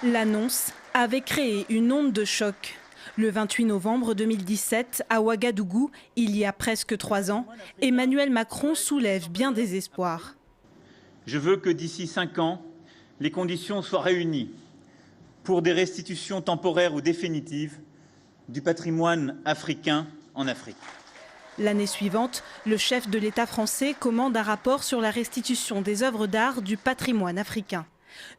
L'annonce avait créé une onde de choc. Le 28 novembre 2017, à Ouagadougou, il y a presque 3 ans, Emmanuel Macron soulève bien des espoirs. Je veux que d'ici 5 ans, les conditions soient réunies pour des restitutions temporaires ou définitives du patrimoine africain en Afrique. L'année suivante, le chef de l'État français commande un rapport sur la restitution des œuvres d'art du patrimoine africain.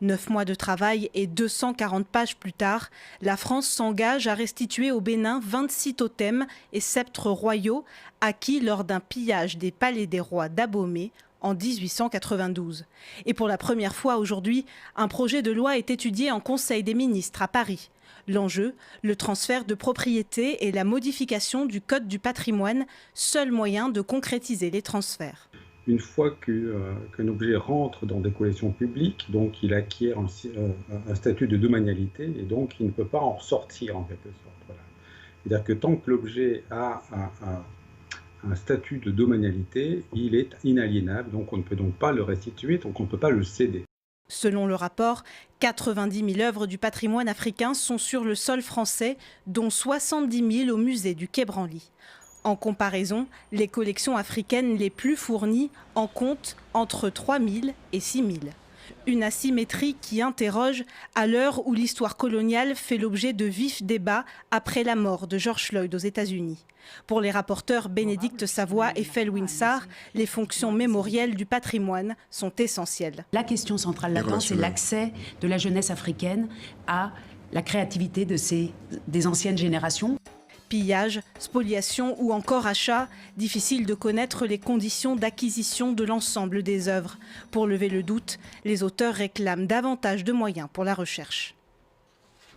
9 mois de travail et 240 pages plus tard, la France s'engage à restituer au Bénin 26 totems et sceptres royaux acquis lors d'un pillage des palais des rois d'Abomey en 1892. Et pour la première fois aujourd'hui, un projet de loi est étudié en Conseil des ministres à Paris. L'enjeu, le transfert de propriété et la modification du Code du patrimoine, seul moyen de concrétiser les transferts. Une fois qu'un objet rentre dans des collections publiques, donc il acquiert un statut de domanialité et donc il ne peut pas en sortir en quelque sorte. Voilà. C'est-à-dire que tant que l'objet a un statut de domanialité, il est inaliénable, donc on ne peut donc pas le restituer, donc on ne peut pas le céder. Selon le rapport, 90 000 œuvres du patrimoine africain sont sur le sol français, dont 70 000 au musée du Quai Branly. En comparaison, les collections africaines les plus fournies en comptent entre 3 000 et 6 000. Une asymétrie qui interroge à l'heure où l'histoire coloniale fait l'objet de vifs débats après la mort de George Floyd aux États-Unis. Pour les rapporteurs Bénédicte Savoy et Felwine Sarr, les fonctions mémorielles du patrimoine sont essentielles. La question centrale là-dedans, c'est l'accès de la jeunesse africaine à la créativité des anciennes générations. Pillage, spoliation ou encore achat, difficile de connaître les conditions d'acquisition de l'ensemble des œuvres. Pour lever le doute, les auteurs réclament davantage de moyens pour la recherche.